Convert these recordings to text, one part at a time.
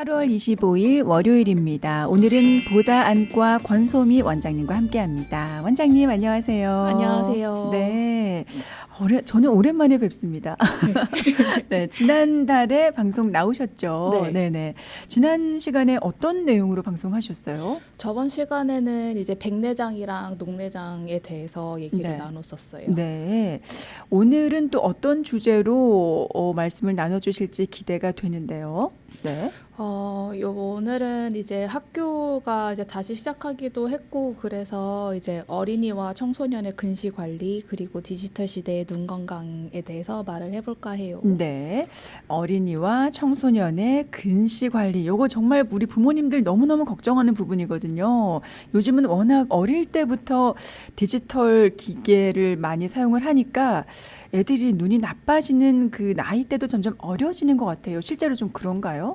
8월 25일 월요일입니다. 오늘은 보다 안과 권소미 원장님과 함께합니다. 원장님 안녕하세요. 안녕하세요. 네, 저는 오랜만에 뵙습니다. 네, 지난달에 방송 나오셨죠? 네. 네. 지난 시간에 어떤 내용으로 방송하셨어요? 저번 시간에는 이제 백내장이랑 녹내장에 대해서 얘기를 네. 나눴었어요. 네, 오늘은 또 어떤 주제로 말씀을 나눠주실지 기대가 되는데요. 네. 오늘은 이제 학교가 이제 다시 시작하기도 했고, 그래서 이제 어린이와 청소년의 근시 관리, 그리고 디지털 시대의 눈 건강에 대해서 말을 해볼까 해요. 네, 어린이와 청소년의 근시 관리, 요거 정말 우리 부모님들 너무너무 걱정하는 부분이거든요. 요즘은 워낙 어릴 때부터 디지털 기계를 많이 사용을 하니까 애들이 눈이 나빠지는 그 나이 때도 점점 어려지는 것 같아요. 실제로 좀 그런가요?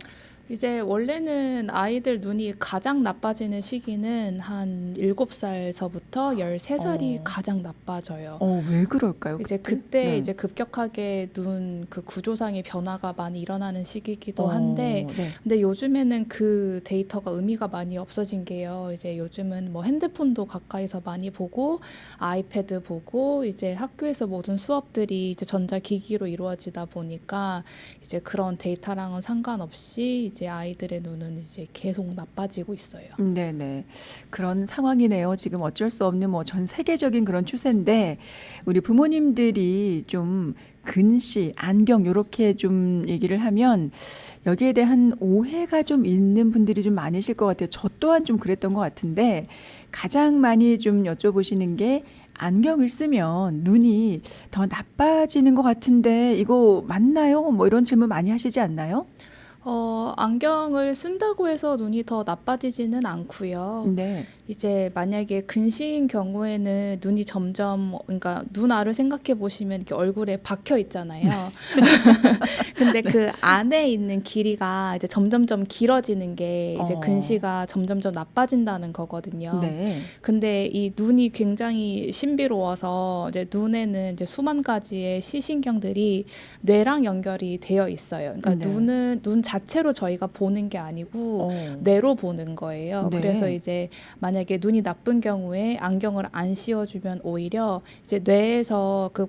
이제 원래는 아이들 눈이 가장 나빠지는 시기는 한 7살서부터 13살이 어, 가장 나빠져요. 왜 그럴까요, 이제 그때? 그때 네. 이제 급격하게 눈 그 구조상의 변화가 많이 일어나는 시기이기도 한데, 네. 근데 요즘에는 그 데이터가 의미가 많이 없어진 게요. 이제 요즘은 뭐 핸드폰도 가까이서 많이 보고, 아이패드 보고, 이제 학교에서 모든 수업들이 이제 전자기기로 이루어지다 보니까 이제 그런 데이터랑은 상관없이 이제 아이들의 눈은 이제 계속 나빠지고 있어요. 네네. 그런 상황이네요. 지금 어쩔 수 없는 뭐 전 세계적인 그런 추세인데, 우리 부모님들이 좀 근시, 안경, 요렇게 좀 얘기를 하면 여기에 대한 오해가 좀 있는 분들이 좀 많으실 것 같아요. 저 또한 좀 그랬던 것 같은데, 가장 많이 좀 여쭤보시는 게 안경을 쓰면 눈이 더 나빠지는 것 같은데, 이거 맞나요? 뭐 이런 질문 많이 하시지 않나요? 안경을 쓴다고 해서 눈이 더 나빠지지는 않고요. 네. 이제 만약에 근시인 경우에는 눈이 점점, 그러니까 눈알을 생각해 보시면 이렇게 얼굴에 박혀 있잖아요. 근데 네. 그 안에 있는 길이가 이제 점점점 길어지는 게 이제 어, 근시가 점점점 나빠진다는 거거든요. 네. 근데 이 눈이 굉장히 신비로워서 이제 눈에는 이제 수만 가지의 시신경들이 뇌랑 연결이 되어 있어요. 그러니까 네. 눈 자체로 저희가 보는 게 아니고 어, 뇌로 보는 거예요. 그래서 네. 이제 만약에 눈이 나쁜 경우에 안경을 안 씌워주면 오히려 이제 뇌에서 그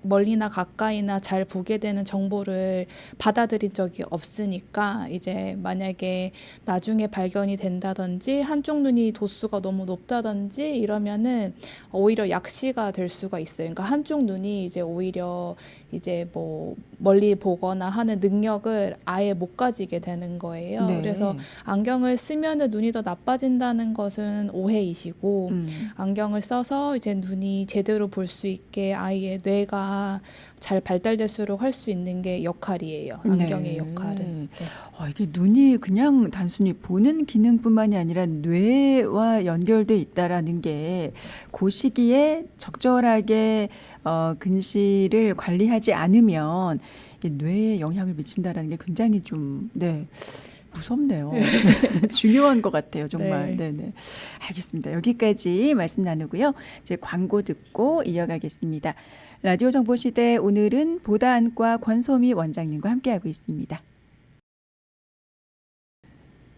멀리나 가까이나 잘 보게 되는 정보를 받아들인 적이 없으니까 이제 만약에 나중에 발견이 된다든지 한쪽 눈이 도수가 너무 높다든지 이러면은 오히려 약시가 될 수가 있어요. 그러니까 한쪽 눈이 이제 오히려 이제 뭐 멀리 보거나 하는 능력을 아예 못 가지게 되는 거예요. 그래서 네. 안경을 쓰면은 눈이 더 나빠진다는 것은 오해이시고, 음, 안경을 써서 이제 눈이 제대로 볼 수 있게 아이의 뇌가 잘 발달될수록 할 수 있는 게 역할이에요. 안경의 역할은. 네. 네. 이게 눈이 그냥 단순히 보는 기능뿐만이 아니라 뇌와 연결돼 있다라는 게 그 시기에 적절하게 근시를 관리하지 않으면 이게 뇌에 영향을 미친다라는 게 굉장히 좀, 네, 무섭네요. 중요한 것 같아요, 정말. 네. 네네. 알겠습니다. 여기까지 말씀 나누고요. 이제 광고 듣고 이어가겠습니다. 라디오 정보시대 오늘은 보다안과 권소미 원장님과 함께하고 있습니다.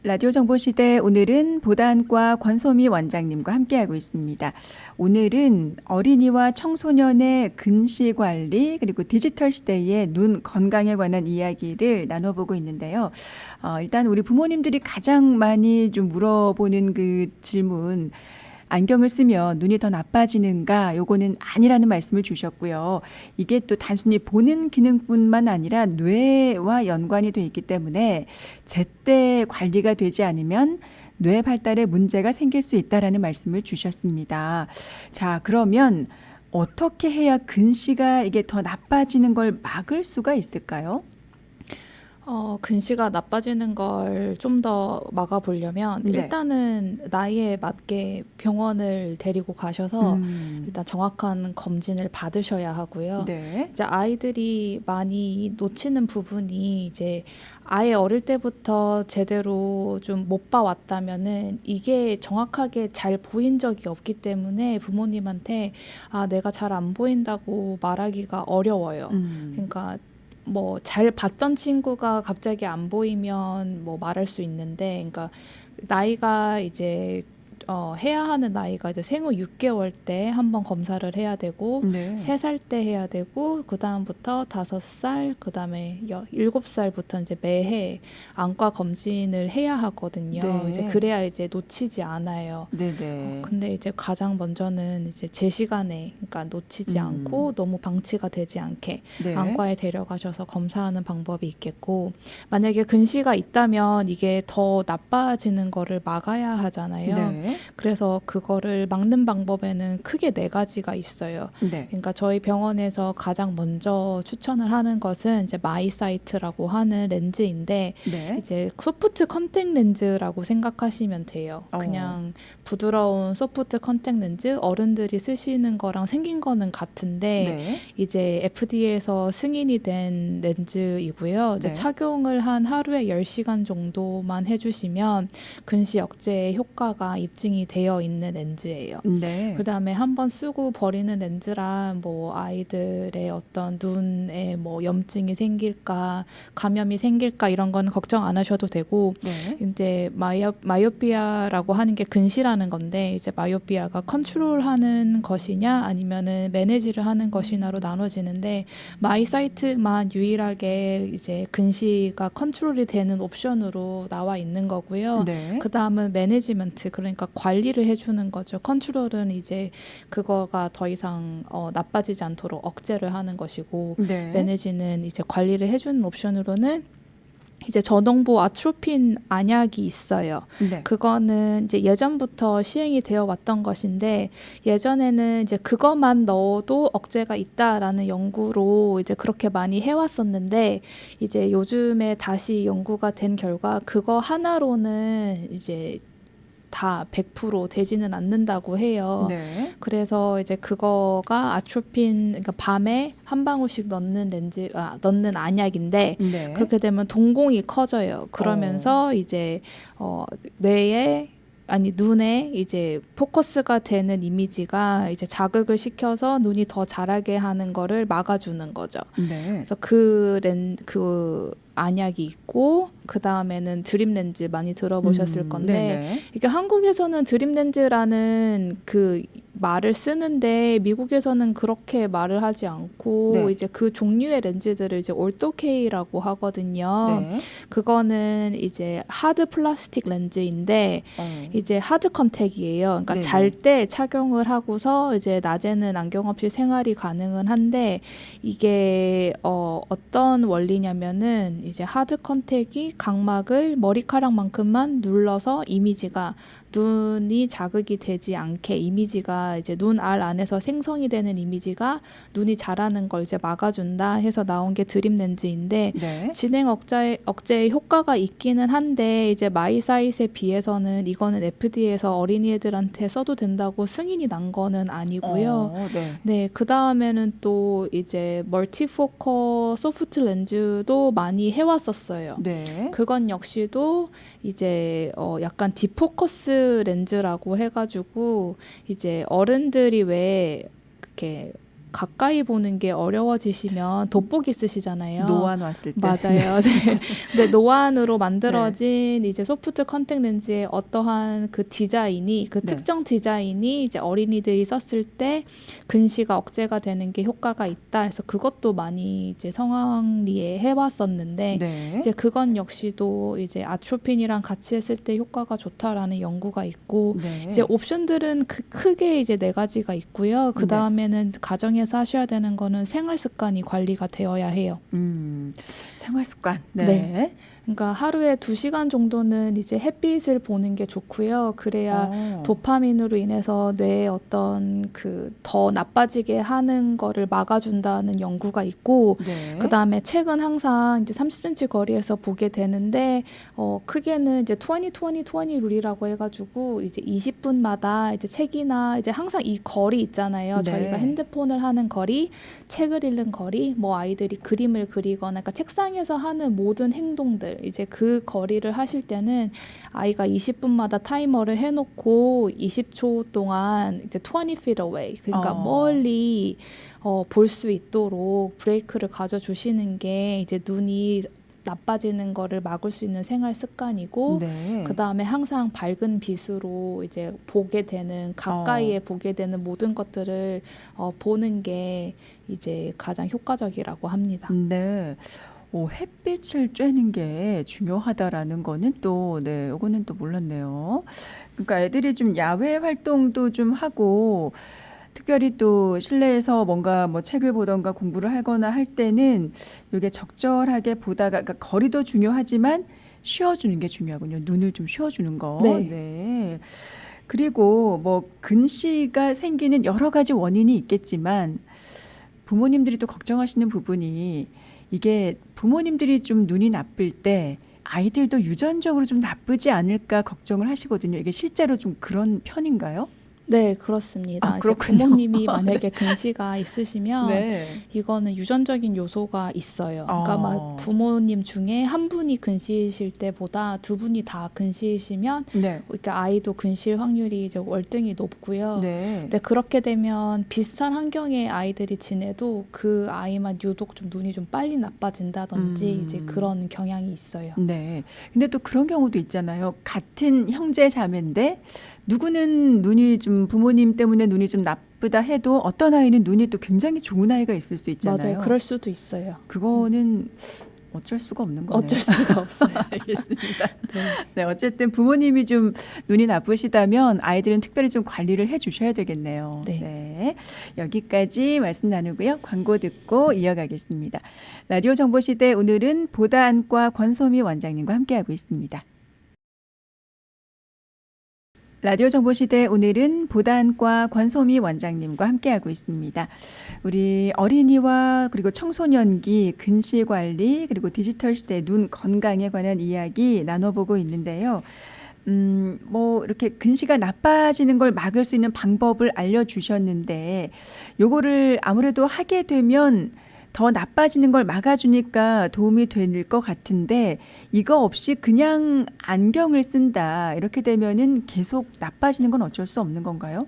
라디오 정보시대 오늘은 보다안과 권소미 원장님과 함께하고 있습니다. 오늘은 어린이와 청소년의 근시 관리 그리고 디지털 시대의 눈 건강에 관한 이야기를 나눠보고 있는데요. 일단 우리 부모님들이 가장 많이 좀 물어보는 그 질문, 안경을 쓰면 눈이 더 나빠지는가? 요거는 아니라는 말씀을 주셨고요. 이게 또 단순히 보는 기능뿐만 아니라 뇌와 연관이 돼 있기 때문에 제때 관리가 되지 않으면 뇌 발달에 문제가 생길 수 있다라는 말씀을 주셨습니다. 자, 그러면 어떻게 해야 근시가 이게 더 나빠지는 걸 막을 수가 있을까요? 근시가 나빠지는 걸 좀 더 막아보려면 네. 일단은 나이에 맞게 병원을 데리고 가셔서 음, 일단 정확한 검진을 받으셔야 하고요. 네. 이제 아이들이 많이 놓치는 부분이 이제 아예 어릴 때부터 제대로 좀 못 봐왔다면은 이게 정확하게 잘 보인 적이 없기 때문에 부모님한테 아, 내가 잘 안 보인다고 말하기가 어려워요. 음, 그러니까 뭐 잘 봤던 친구가 갑자기 안 보이면 뭐 말할 수 있는데, 그러니까 나이가 이제 해야 하는 나이가 이제 생후 6개월 때 한번 검사를 해야 되고, 네. 3살 때 해야 되고, 그 다음부터 5살, 그 다음에 7살부터 이제 매해 안과 검진을 해야 하거든요. 네. 이제 그래야 이제 놓치지 않아요. 네네. 근데 이제 가장 먼저는 이제 제 시간에, 그러니까 놓치지 않고 너무 방치가 되지 않게 네. 안과에 데려가셔서 검사하는 방법이 있겠고, 만약에 근시가 있다면 이게 더 나빠지는 거를 막아야 하잖아요. 네. 그래서 그거를 막는 방법에는 크게 4가지가 있어요. 네. 그러니까 저희 병원에서 가장 먼저 추천을 하는 것은 이제 마이사이트라고 하는 렌즈인데, 네. 이제 소프트 컨택 렌즈라고 생각하시면 돼요. 그냥 부드러운 소프트 컨택 렌즈, 어른들이 쓰시는 거랑 생긴 거는 같은데, 네. 이제 FDA에서 승인이 된 렌즈이고요. 이제 네. 착용을 한 하루에 10시간 정도만 해주시면 근시 억제에 효과가 입증이 되어 있는 렌즈예요. 네. 그다음에 한번 쓰고 버리는 렌즈라 뭐 아이들의 어떤 눈에 뭐 염증이 생길까, 감염이 생길까 이런 건 걱정 안 하셔도 되고, 네. 이제 마이오피아라고 하는 게 근시라는 건데, 이제 마이오피아가 컨트롤하는 것이냐 아니면은 매니지를 하는 것이냐로 나눠지는데, 마이사이트만 유일하게 이제 근시가 컨트롤이 되는 옵션으로 나와 있는 거고요. 네. 그 다음은 매니지먼트, 그러니까 관리를 해주는 거죠. 컨트롤은 이제 그거가 더 이상 나빠지지 않도록 억제를 하는 것이고, 네. 매니지는 이제 관리를 해주는 옵션으로는 이제 저농부 아트로핀 안약이 있어요. 네. 그거는 이제 예전부터 시행이 되어 왔던 것인데, 예전에는 이제 그것만 넣어도 억제가 있다라는 연구로 이제 그렇게 많이 해왔었는데, 이제 요즘에 다시 연구가 된 결과 그거 하나로는 이제 다 100% 되지는 않는다고 해요. 네. 그래서 이제 그거가 아트로핀, 그러니까 밤에 한 방울씩 넣는 안약인데, 네. 그렇게 되면 동공이 커져요. 그러면서 이제 뇌에 아니 눈에 이제 포커스가 되는 이미지가 이제 자극을 시켜서 눈이 더 자라게 하는 거를 막아주는 거죠. 네. 그래서 그 안약이 있고, 그 다음에는 드림 렌즈 많이 들어보셨을 건데, 네네. 이게 한국에서는 드림 렌즈라는 그 말을 쓰는데 미국에서는 그렇게 말을 하지 않고 네. 이제 그 종류의 렌즈들을 이제 올토케이라고 하거든요. 네. 그거는 이제 하드 플라스틱 렌즈인데 이제 하드 컨택이에요. 그러니까 네네. 잘 때 착용을 하고서 이제 낮에는 안경 없이 생활이 가능은 한데, 이게 어떤 원리냐면은 이제 하드 컨택이 각막을 머리카락만큼만 눌러서 이미지가 눈이 자극이 되지 않게, 이미지가 이제 눈 알 안에서 생성이 되는 이미지가 눈이 자라는 걸 이제 막아준다 해서 나온 게 드림 렌즈인데, 네. 진행 억제에 효과가 있기는 한데, 이제 마이사이트에 비해서는 이거는 FDA에서 어린이들한테 써도 된다고 승인이 난 거는 아니고요. 네. 네, 그 다음에는 또 이제 멀티포커 소프트 렌즈도 많이 해왔었어요. 네. 그건 역시도 이제 약간 디포커스 렌즈라고 해가지고, 이제 어른들이 왜 그렇게 가까이 보는 게 어려워지시면 돋보기 쓰시잖아요. 노안 왔을 때. 맞아요. 네. 근데 노안으로 만들어진 이제 소프트 컨택 렌즈의 어떠한 그 디자인이, 그 네. 특정 디자인이 이제 어린이들이 썼을 때 근시가 억제가 되는 게 효과가 있다 해서 그것도 많이 이제 성황리에 해왔었는데, 네. 이제 그건 역시도 이제 아트로핀이랑 같이 했을 때 효과가 좋다라는 연구가 있고, 네. 이제 옵션들은 크게 이제 4가지가 있고요. 그 다음에는 가정에서 하셔야 되는 거는 생활 습관이 관리가 되어야 해요. 생활 습관. 네. 네. 그러니까 하루에 2시간 정도는 이제 햇빛을 보는 게 좋고요. 그래야 도파민으로 인해서 뇌에 어떤 그 더 나빠지게 하는 거를 막아준다는 연구가 있고, 네. 그 다음에 책은 항상 이제 30cm 거리에서 보게 되는데, 크게는 이제 20-20-20 룰이라고 해가지고 이제 20분마다 이제 책이나 이제 항상 이 거리 있잖아요. 네. 저희가 핸드폰을 하는 거리, 책을 읽는 거리, 뭐 아이들이 그림을 그리거나, 그러니까 책상에 일상에서 하는 모든 행동들, 이제 그 거리를 하실 때는 아이가 20분마다 타이머를 해놓고 20초 동안 이제 20 feet away, 그러니까 멀리 볼 수 있도록 브레이크를 가져주시는 게 이제 눈이 나빠지는 거를 막을 수 있는 생활 습관이고, 네. 그 다음에 항상 밝은 빛으로 이제 보게 되는, 가까이에 보게 되는 모든 것들을 보는 게 이제 가장 효과적이라고 합니다. 네. 햇빛을 쬐는 게 중요하다라는 거는 또, 네, 요거는 또 몰랐네요. 그러니까 애들이 좀 야외 활동도 좀 하고, 특별히 또 실내에서 뭔가 뭐 책을 보던가 공부를 하거나 할 때는 이게 적절하게 보다가, 그러니까 거리도 중요하지만 쉬어주는 게 중요하군요. 눈을 좀 쉬어주는 거. 네. 네. 그리고 뭐 근시가 생기는 여러 가지 원인이 있겠지만 부모님들이 또 걱정하시는 부분이 이게 부모님들이 좀 눈이 나쁠 때 아이들도 유전적으로 좀 나쁘지 않을까 걱정을 하시거든요. 이게 실제로 좀 그런 편인가요? 네, 그렇습니다. 이제 그렇군요. 부모님이 만약에 근시가 있으시면 네. 이거는 유전적인 요소가 있어요. 그러니까 막 부모님 중에 한 분이 근시이실 때보다 두 분이 다 근시이시면 네. 그러니까 아이도 근시일 확률이 이제 월등히 높고요. 네. 근데 그렇게 되면 비슷한 환경의 아이들이 지내도 그 아이만 유독 좀 눈이 좀 빨리 나빠진다든지 이제 그런 경향이 있어요. 네. 근데 또 그런 경우도 있잖아요. 같은 형제 자매인데 누구는 눈이 좀 부모님 때문에 눈이 좀 나쁘다 해도 어떤 아이는 눈이 또 굉장히 좋은 아이가 있을 수 있잖아요. 맞아요. 그럴 수도 있어요. 그거는 어쩔 수가 없는 거네요. 어쩔 수가 없어요. 알겠습니다. 네. 네, 어쨌든 부모님이 좀 눈이 나쁘시다면 아이들은 특별히 좀 관리를 해 주셔야 되겠네요. 네. 네. 여기까지 말씀 나누고요. 광고 듣고 이어가겠습니다. 라디오 정보시대 오늘은 보다안과 권소미 원장님과 함께하고 있습니다. 라디오 정보시대 오늘은 보다안과 권소미 원장님과 함께하고 있습니다. 우리 어린이와 그리고 청소년기 근시 관리 그리고 디지털 시대 눈 건강에 관한 이야기 나눠보고 있는데요. 뭐 이렇게 근시가 나빠지는 걸 막을 수 있는 방법을 알려주셨는데 요거를 아무래도 하게 되면 더 나빠지는 걸 막아주니까 도움이 될 것 같은데 이거 없이 그냥 안경을 쓴다 이렇게 되면은 계속 나빠지는 건 어쩔 수 없는 건가요?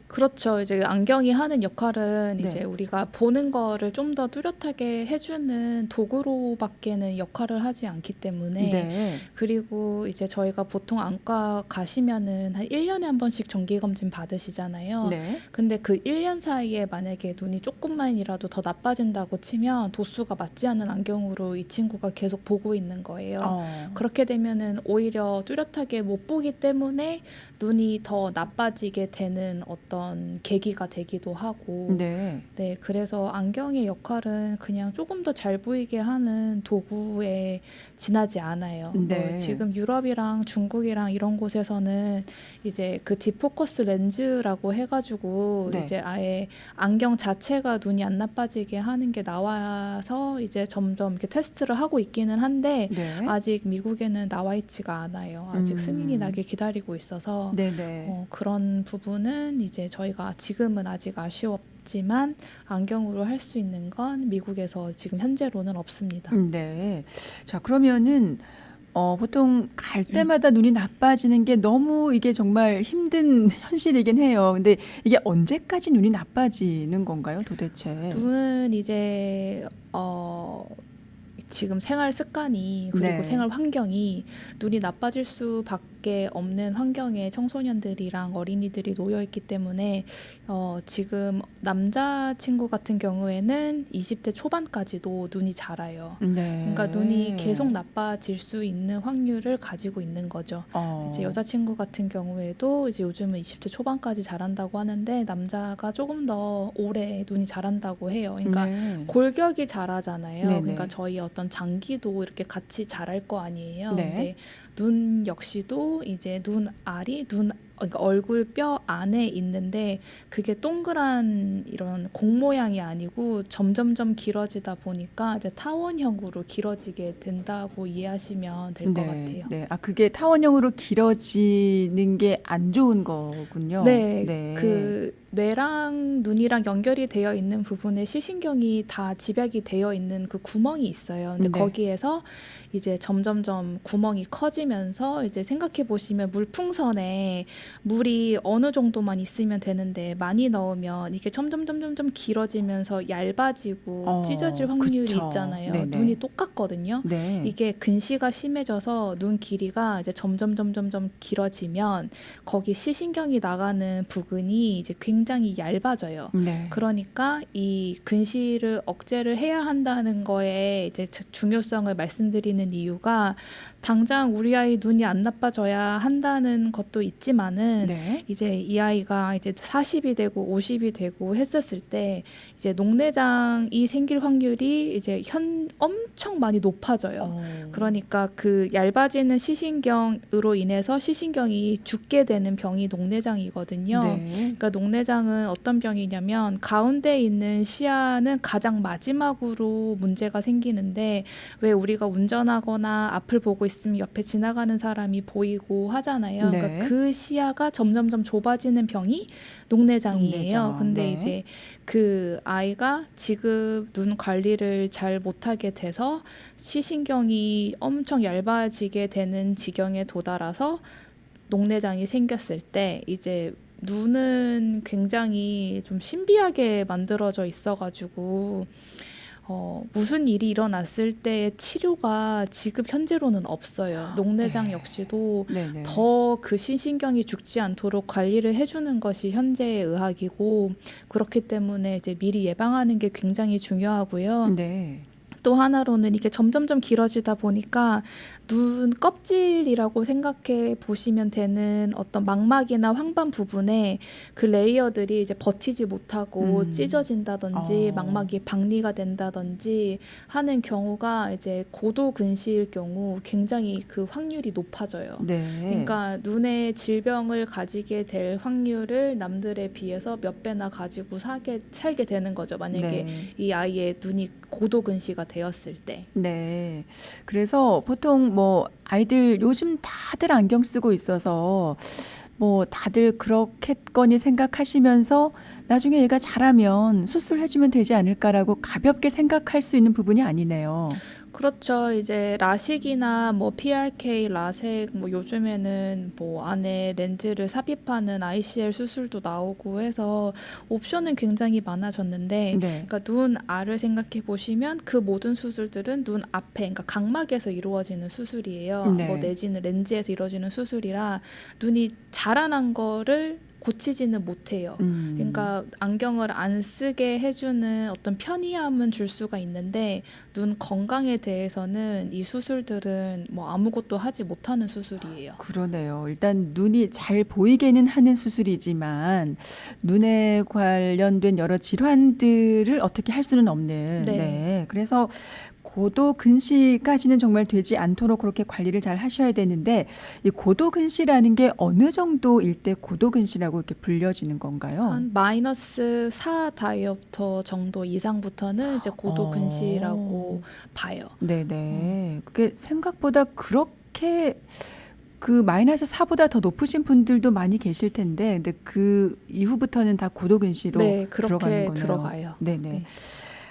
그렇죠. 이제 안경이 하는 역할은 네. 이제 우리가 보는 거를 좀 더 뚜렷하게 해주는 도구로밖에는 역할을 하지 않기 때문에 네. 그리고 이제 저희가 보통 안과 가시면은 한 1년에 한 번씩 정기검진 받으시잖아요. 네. 근데 그 1년 사이에 만약에 눈이 조금만이라도 더 나빠진다고 치면 도수가 맞지 않는 안경으로 이 친구가 계속 보고 있는 거예요. 그렇게 되면은 오히려 뚜렷하게 못 보기 때문에 눈이 더 나빠지게 되는 어떤 계기가 되기도 하고 네. 네, 그래서 안경의 역할은 그냥 조금 더 잘 보이게 하는 도구에 지나지 않아요. 네. 지금 유럽이랑 중국이랑 이런 곳에서는 이제 그 디포커스 렌즈라고 해가지고 네. 이제 아예 안경 자체가 눈이 안 나빠지게 하는 게 나와서 이제 점점 이렇게 테스트를 하고 있기는 한데 네. 아직 미국에는 나와 있지가 않아요. 아직 승인이 나길 기다리고 있어서 네네. 그런 부분은 이제 저희가 지금은 아직 아쉬웠지만 안경으로 할 수 있는 건 미국에서 지금 현재로는 없습니다. 네. 자, 그러면은 보통 갈 때마다 눈이 나빠지는 게 너무 이게 정말 힘든 현실이긴 해요. 근데 이게 언제까지 눈이 나빠지는 건가요, 도대체? 눈은 이제 지금 생활 습관이 그리고 네. 생활 환경이 눈이 나빠질 수밖에 없는 환경에 청소년들이랑 어린이들이 놓여 있기 때문에 지금 남자친구 같은 경우에는 20대 초반까지도 눈이 자라요. 네. 그러니까 눈이 계속 나빠질 수 있는 확률을 가지고 있는 거죠. 이제 여자친구 같은 경우에도 이제 요즘은 20대 초반까지 자란다고 하는데 남자가 조금 더 오래 눈이 자란다고 해요. 그러니까 네. 골격이 자라잖아요. 네네. 그러니까 저희 어떤 장기도 이렇게 같이 자랄 거 아니에요. 네. 근데 눈 역시도 이제 눈알이 눈 그러니까 얼굴 뼈 안에 있는데 그게 동그란 이런 공 모양이 아니고 점점점 길어지다 보니까 이제 타원형으로 길어지게 된다고 이해하시면 될 것 같아요. 네. 아, 그게 타원형으로 길어지는 게 안 좋은 거군요. 네, 네. 그 뇌랑 눈이랑 연결이 되어 있는 부분에 시신경이 다 집약이 되어 있는 그 구멍이 있어요. 근데 네. 거기에서 이제 점점점 구멍이 커지면서 이제 생각해 보시면 물풍선에 물이 어느 정도만 있으면 되는데 많이 넣으면 이게 점점점점점 길어지면서 얇아지고 찢어질 확률이 그쵸. 있잖아요. 네네. 눈이 똑같거든요. 네. 이게 근시가 심해져서 눈 길이가 이제 점점점점점 길어지면 거기 시신경이 나가는 부근이 이제 굉장히 얇아져요. 네. 그러니까 이 근시를 억제를 해야 한다는 거에 이제 중요성을 말씀드리는 이유가 당장 우리 아이 눈이 안 나빠져야 한다는 것도 있지만은 네. 이제 이 아이가 이제 40이 되고 50이 되고 했었을 때 이제 녹내장이 생길 확률이 이제 엄청 많이 높아져요. 그러니까 그 얇아지는 시신경으로 인해서 시신경이 죽게 되는 병이 녹내장이거든요. 네. 그러니까 녹내장은 어떤 병이냐면 가운데 있는 시야는 가장 마지막으로 문제가 생기는데 왜 우리가 운전하거나 앞을 보고 있으면 옆에 지나가는 사람이 보이고 하잖아요. 네. 그러니까 그 시야가 점점점 좁아지는 병이 녹내장이에요. 녹내장, 근데 네. 이제 그 아이가 지금 눈 관리를 잘 못하게 돼서 시신경이 엄청 얇아지게 되는 지경에 도달해서 녹내장이 생겼을 때 이제 눈은 굉장히 좀 신비하게 만들어져 있어가지고 무슨 일이 일어났을 때의 치료가 지금 현재로는 없어요. 녹내장 네. 역시도 네네. 더 그 신신경이 죽지 않도록 관리를 해주는 것이 현재의 의학이고 그렇기 때문에 이제 미리 예방하는 게 굉장히 중요하고요. 네. 또 하나로는 이게 점점점 길어지다 보니까 눈 껍질이라고 생각해 보시면 되는 어떤 망막이나 황반 부분에 그 레이어들이 이제 버티지 못하고 찢어진다든지 망막이 박리가 된다든지 하는 경우가 이제 고도 근시일 경우 굉장히 그 확률이 높아져요. 네. 그러니까 눈의 질병을 가지게 될 확률을 남들에 비해서 몇 배나 가지고 살게 되는 거죠. 만약에 네. 이 아이의 눈이 고도 근시가 되었을 때. 네. 그래서 보통 뭐 아이들 요즘 다들 안경 쓰고 있어서 뭐 다들 그렇겠거니 생각하시면서 나중에 얘가 자라면 수술해주면 되지 않을까라고 가볍게 생각할 수 있는 부분이 아니네요. 그렇죠. 이제 라식이나 뭐 PRK, 라섹, 뭐 요즘에는 뭐 안에 렌즈를 삽입하는 ICL 수술도 나오고 해서 옵션은 굉장히 많아졌는데, 네. 그러니까 눈 알을 생각해 보시면 그 모든 수술들은 눈 앞에, 그러니까 각막에서 이루어지는 수술이에요. 네. 뭐 내지는 렌즈에서 이루어지는 수술이라 눈이 자라난 거를 고치지는 못해요. 그러니까 안경을 안 쓰게 해주는 어떤 편의함은 줄 수가 있는데 눈 건강에 대해서는 이 수술들은 뭐 아무것도 하지 못하는 수술이에요. 그러네요. 일단 눈이 잘 보이게는 하는 수술이지만 눈에 관련된 여러 질환들을 어떻게 할 수는 없는. 네. 네. 그래서 고도 근시까지는 정말 되지 않도록 그렇게 관리를 잘 하셔야 되는데 이 고도 근시라는 게 어느 정도일 때 고도 근시라고 이렇게 불려지는 건가요? 한 마이너스 4 다이옵터 정도 이상부터는 이제 고도 근시라고 봐요. 네네. 그게 생각보다 그렇게 그 마이너스 4보다 더 높으신 분들도 많이 계실 텐데, 근데 그 이후부터는 다 고도 근시로 네, 들어가는 그렇게 거네요. 들어가요. 네네. 네.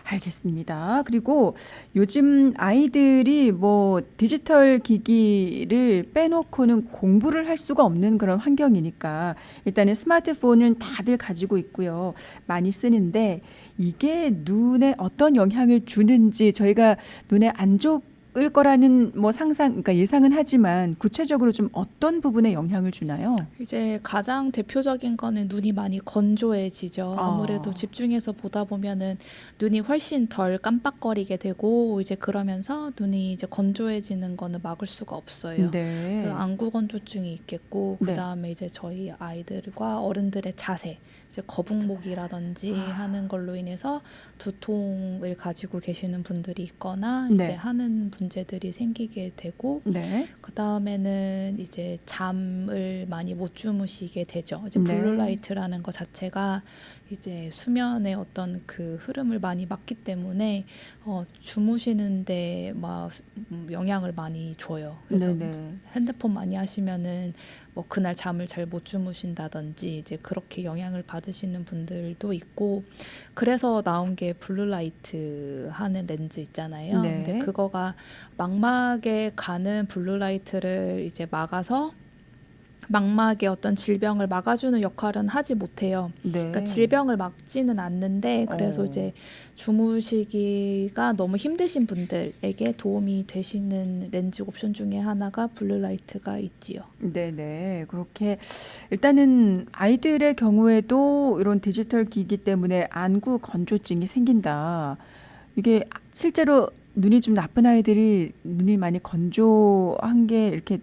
알겠습니다. 그리고 요즘 아이들이 뭐 디지털 기기를 빼놓고는 공부를 할 수가 없는 그런 환경이니까 일단은 스마트폰은 다들 가지고 있고요. 많이 쓰는데 이게 눈에 어떤 영향을 주는지 저희가 눈에 안 좋을 거라는 뭐 상상, 그러니까 예상은 하지만 구체적으로 좀 어떤 부분에 영향을 주나요? 이제 가장 대표적인 거는 눈이 많이 건조해지죠. 아무래도 집중해서 보다 보면은 눈이 훨씬 덜 깜빡거리게 되고 이제 그러면서 눈이 이제 건조해지는 거는 막을 수가 없어요. 네. 그 안구 건조증이 있겠고 네. 그다음에 이제 저희 아이들과 어른들의 자세 이제 거북목이라든지 하는 걸로 인해서 두통을 가지고 계시는 분들이 있거나 네. 이제 하는 문제들이 생기게 되고 네. 그 다음에는 이제 잠을 많이 못 주무시게 되죠. 이제 네. 블루라이트라는 것 자체가 이제 수면의 어떤 그 흐름을 많이 막기 때문에 주무시는데 막 영향을 많이 줘요. 그래서 네네. 핸드폰 많이 하시면은 뭐 그날 잠을 잘 못 주무신다든지 이제 그렇게 영향을 받으시는 분들도 있고 그래서 나온 게 블루라이트 하는 렌즈 있잖아요. 네. 근데 그거가 망막에 가는 블루라이트를 이제 막아서 망막의 어떤 질병을 막아주는 역할은 하지 못해요. 네. 그러니까 질병을 막지는 않는데 그래서 이제 주무시기가 너무 힘드신 분들에게 도움이 되시는 렌즈 옵션 중에 하나가 블루라이트가 있지요. 네네. 그렇게 일단은 아이들의 경우에도 이런 디지털 기기 때문에 안구 건조증이 생긴다. 이게 실제로 눈이 좀 나쁜 아이들이 눈이 많이 건조한 게 이렇게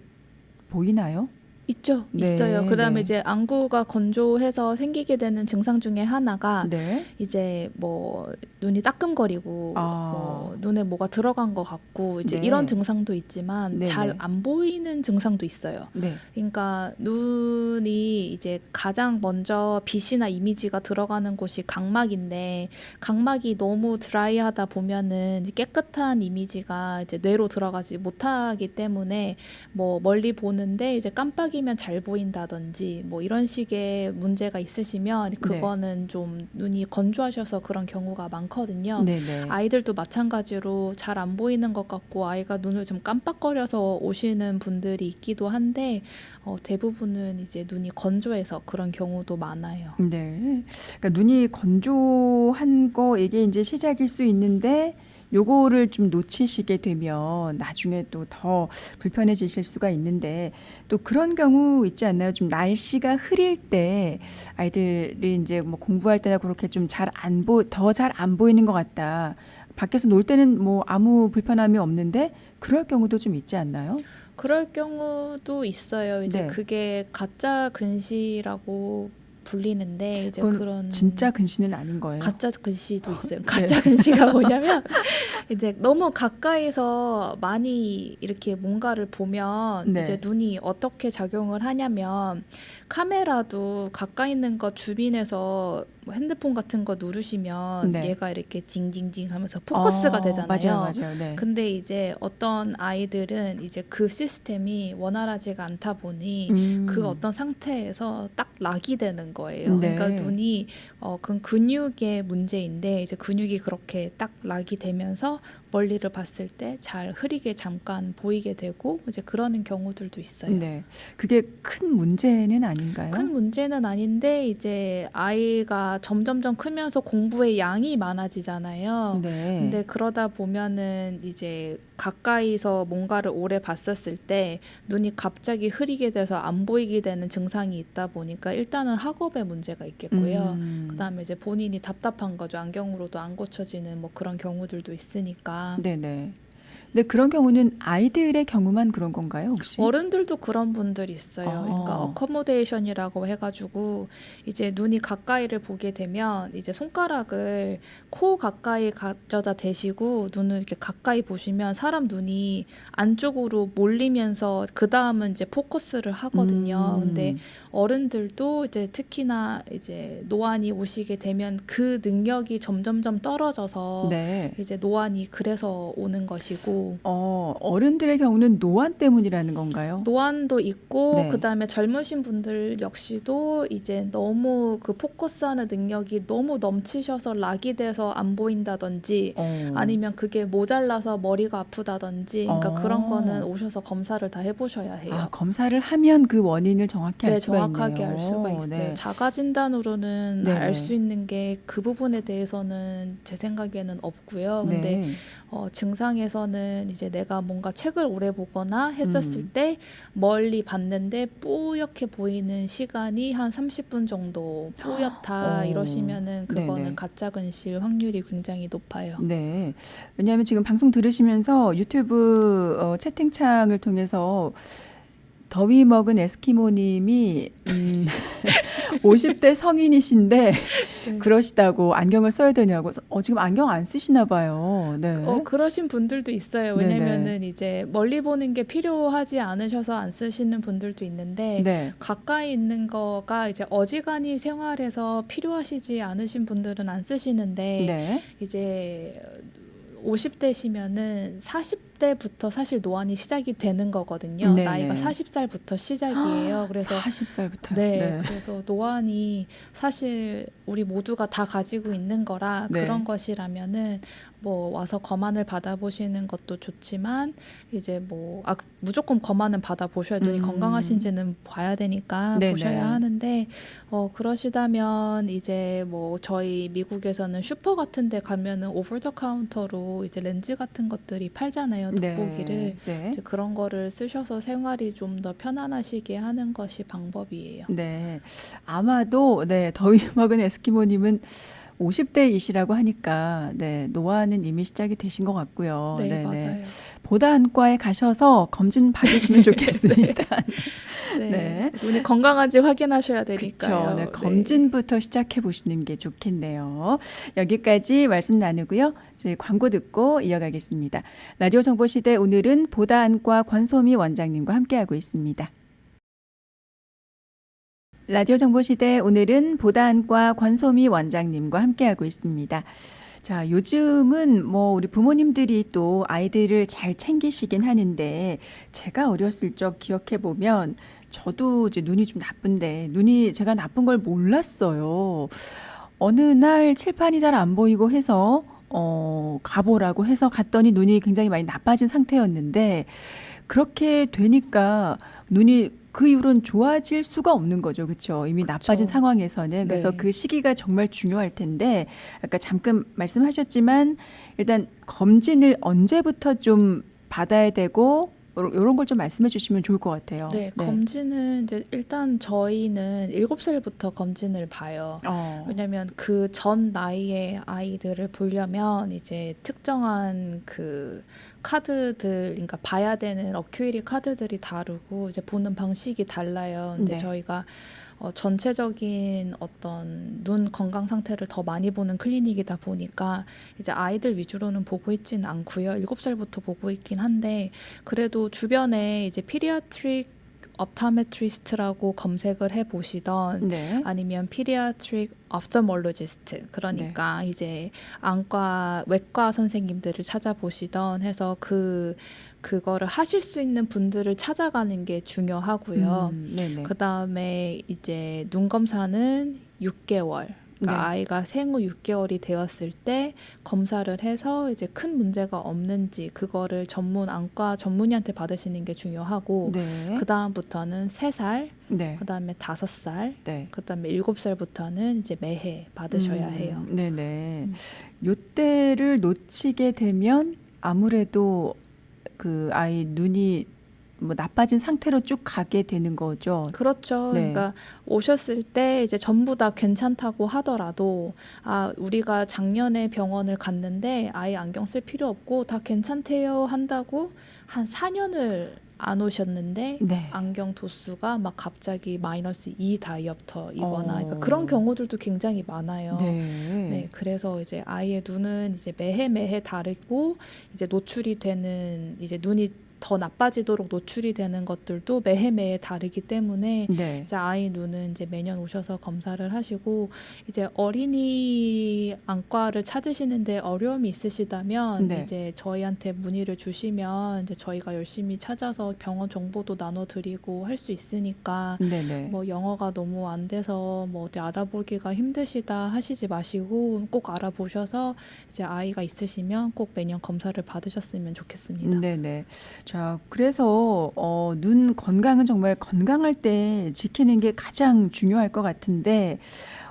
보이나요? 있죠. 네, 있어요. 그다음에 네. 이제 안구가 건조해서 생기게 되는 증상 중에 하나가 네. 이제 뭐 눈이 따끔거리고 뭐 눈에 뭐가 들어간 것 같고 이제 이런 네. 증상도 있지만 잘 네네. 안 보이는 증상도 있어요. 네. 그러니까 눈이 이제 가장 먼저 빛이나 이미지가 들어가는 곳이 각막인데 각막이 너무 드라이하다 보면은 깨끗한 이미지가 이제 뇌로 들어가지 못하기 때문에 뭐 멀리 보는데 이제 깜빡이면 잘 보인다든지 뭐 이런 식의 문제가 있으시면 그거는 좀 눈이 건조하셔서 그런 경우가 많거든요. 네네. 아이들도 마찬가지로 잘 안 보이는 것 같고 아이가 눈을 좀 깜빡거려서 오시는 분들이 있기도 한데 대부분은 이제 눈이 건조해서 그런 경우도 많아요. 네. 그러니까 눈이 건조한 거 이게 이제 시작일 수 있는데 요거를 좀 놓치시게 되면 나중에 또 더 불편해지실 수가 있는데 또 그런 경우 있지 않나요? 좀 날씨가 흐릴 때 아이들이 이제 뭐 공부할 때나 그렇게 좀 더 잘 안 보이는 것 같다. 밖에서 놀 때는 뭐 아무 불편함이 없는데 그럴 경우도 좀 있지 않나요? 그럴 경우도 있어요. 이제 네. 그게 가짜 근시라고 불리는데 이제 그건 그런 진짜 근시는 아닌 거예요. 가짜 근시도 있어요. 가짜 근시가 뭐냐면 이제 너무 가까이서 많이 이렇게 뭔가를 보면 네. 이제 눈이 어떻게 작용을 하냐면 카메라도 가까이 있는 거 주변에서 뭐 핸드폰 같은 거 누르시면 네. 얘가 이렇게 징징징 하면서 포커스가 맞아요, 되잖아요. 맞아요. 네. 근데 이제 어떤 아이들은 이제 그 시스템이 원활하지가 않다 보니 그 어떤 상태에서 딱 락이 되는 거예요. 그러니까 네. 눈이 그건 근육의 문제인데 이제 근육이 그렇게 딱 락이 되면서 멀리를 봤을 때 잘 흐리게 잠깐 보이게 되고 이제 그러는 경우들도 있어요. 네. 그게 큰 문제는 아닌가요? 큰 문제는 아닌데 이제 아이가 점점점 크면서 공부의 양이 많아지잖아요. 네. 근데 그러다 보면은 이제 가까이서 뭔가를 오래 봤었을 때 눈이 갑자기 흐리게 돼서 안 보이게 되는 증상이 있다 보니까 일단은 학업에 문제가 있겠고요. 그다음에 이제 본인이 답답한 거죠. 안경으로도 안 고쳐지는 뭐 그런 경우들도 있으니까. 네네. 근데 그런 경우는 아이들의 경우만 그런 건가요, 혹시? 어른들도 그런 분들이 있어요. 그러니까 어커모데이션이라고 해가지고 이제 눈이 가까이를 보게 되면 이제 손가락을 코 가까이 가져다 대시고 눈을 이렇게 가까이 보시면 사람 눈이 안쪽으로 몰리면서 그 다음은 이제 포커스를 하거든요. 근데 어른들도 이제 특히나 이제 노안이 오시게 되면 그 능력이 점점점 떨어져서 네. 이제 노안이 그래서 오는 것이고 어른들의 경우는 노안 때문이라는 건가요? 노안도 있고 네. 그다음에 젊으신 분들 역시도 이제 너무 그 포커스하는 능력이 너무 넘치셔서 락이 돼서 안 보인다든지 아니면 그게 모자라서 머리가 아프다든지 그러니까 그런 거는 오셔서 검사를 다 해보셔야 해요. 검사를 하면 그 원인을 정확히 알 네, 수가 정확하게 있네요. 알 수가 있어요. 네. 자가 진단으로는 네네. 알 수 있는 게 그 부분에 대해서는 제 생각에는 없고요. 근데 네. 증상에서는 이제 내가 뭔가 책을 오래 보거나 했었을 때 멀리 봤는데 뿌옇게 보이는 시간이 한 30분 정도 뿌옇다 이러시면은 그거는 네네. 가짜 근시일 확률이 굉장히 높아요. 네. 왜냐하면 지금 방송 들으시면서 유튜브 채팅창을 통해서 더위 먹은 에스키모님이 50대 성인이신데 네. 그러시다고 안경을 써야 되냐고. 지금 안경 안 쓰시나 봐요. 네. 그러신 분들도 있어요. 네네. 왜냐면은 이제 멀리 보는 게 필요하지 않으셔서 안 쓰시는 분들도 있는데 네. 가까이 있는 거가 이제 어지간히 생활에서 필요하시지 않으신 분들은 안 쓰시는데 네. 이제 50대시면은 40대부터 사실 노안이 시작이 되는 거거든요. 네네. 나이가 40살부터 시작이에요. 그래서 40살부터요. 네, 그래서 노안이 사실 우리 모두가 다 가지고 있는 거라 네. 그런 것이라면은 뭐 와서 검안을 받아보시는 것도 좋지만 이제 뭐 무조건 검안은 받아보셔야 눈이 건강하신지는 봐야 되니까 네네. 보셔야 하는데 그러시다면 이제 뭐 저희 미국에서는 슈퍼 같은 데 가면은 오버 더 카운터로 이제 렌즈 같은 것들이 팔잖아요. 돋보기를. 네. 이제 그런 거를 쓰셔서 생활이 좀 더 편안하시게 하는 것이 방법이에요. 네. 아마도 네, 더위 먹은 에스키모님은 50대이시라고 하니까 네, 노안은 이미 시작이 되신 것 같고요. 네, 네네. 맞아요. 보다안과에 가셔서 검진 받으시면 좋겠습니다. 네. 네. 눈이 건강한지 확인하셔야 그렇죠. 되니까요. 네, 검진부터 시작해 보시는 게 좋겠네요. 여기까지 말씀 나누고요. 이제 광고 듣고 이어가겠습니다. 라디오 정보시대 오늘은 보다안과 권소미 원장님과 함께하고 있습니다. 라디오 정보시대 오늘은 보다안과 권소미 원장님과 함께하고 있습니다. 자, 요즘은 뭐 우리 부모님들이 또 아이들을 잘 챙기시긴 하는데 제가 어렸을 적 기억해 보면 저도 이제 눈이 좀 나쁜데 눈이 제가 나쁜 걸 몰랐어요. 어느 날 칠판이 잘 안 보이고 해서 가보라고 해서 갔더니 눈이 굉장히 많이 나빠진 상태였는데 그렇게 되니까 눈이 그 이후로는 좋아질 수가 없는 거죠. 그렇죠? 이미 그쵸. 나빠진 상황에서는. 그래서 네. 그 시기가 정말 중요할 텐데 아까 잠깐 말씀하셨지만 일단 검진을 언제부터 좀 받아야 되고 이런 걸 좀 말씀해 주시면 좋을 것 같아요. 네, 검진은 이제 일단 저희는 7살부터 검진을 봐요. 왜냐면 그 전 나이의 아이들을 보려면 이제 특정한 그 카드들, 그러니까 봐야 되는 어큐이리 카드들이 다르고 이제 보는 방식이 달라요. 근데 네. 저희가 전체적인 어떤 눈 건강 상태를 더 많이 보는 클리닉이다 보니까 이제 아이들 위주로는 보고 있지는 않고요. 7살부터 보고 있긴 한데 그래도 주변에 이제 피디아트릭 업타메트리스트라고 검색을 해 보시던 네. 아니면 피디아트릭 ophthalmologist 그러니까 이제 안과 외과 선생님들을 찾아보시던 해서 그거를 하실 수 있는 분들을 찾아가는 게 중요하고요. 네네. 그다음에 이제 눈 검사는 6개월. 그러니까 네. 아이가 생후 6개월이 되었을 때 검사를 해서 이제 큰 문제가 없는지 그거를 안과 전문의한테 받으시는 게 중요하고 네. 그다음부터는 3살, 네. 그다음에 5살, 네. 그다음에 7살부터는 이제 매해 받으셔야 해요. 네네. 음. 요때를 놓치게 되면 아무래도 그 아이 눈이 뭐 나빠진 상태로 쭉 가게 되는 거죠. 그렇죠. 네. 그러니까 오셨을 때 이제 전부 다 괜찮다고 하더라도 우리가 작년에 병원을 갔는데 아예 안경 쓸 필요 없고 다 괜찮대요 한다고 한 4년을 안 오셨는데 네. 안경 도수가 막 갑자기 -2 다이옵터이거나 그러니까 어. 그런 경우들도 굉장히 많아요. 네. 네, 그래서 이제 아이의 눈은 이제 매해 다르고 이제 노출이 되는 이제 눈이 더 나빠지도록 노출이 되는 것들도 매해 다르기 때문에 네. 이제 아이 눈은 이제 매년 오셔서 검사를 하시고 이제 어린이 안과를 찾으시는데 어려움이 있으시다면 네. 이제 저희한테 문의를 주시면 이제 저희가 열심히 찾아서 병원 정보도 나눠드리고 할 수 있으니까 네네. 뭐 영어가 너무 안 돼서 뭐 어디 알아보기가 힘드시다 하시지 마시고 꼭 알아보셔서 이제 아이가 있으시면 꼭 매년 검사를 받으셨으면 좋겠습니다. 네네. 자, 그래서 눈 건강은 정말 건강할 때 지키는 게 가장 중요할 것 같은데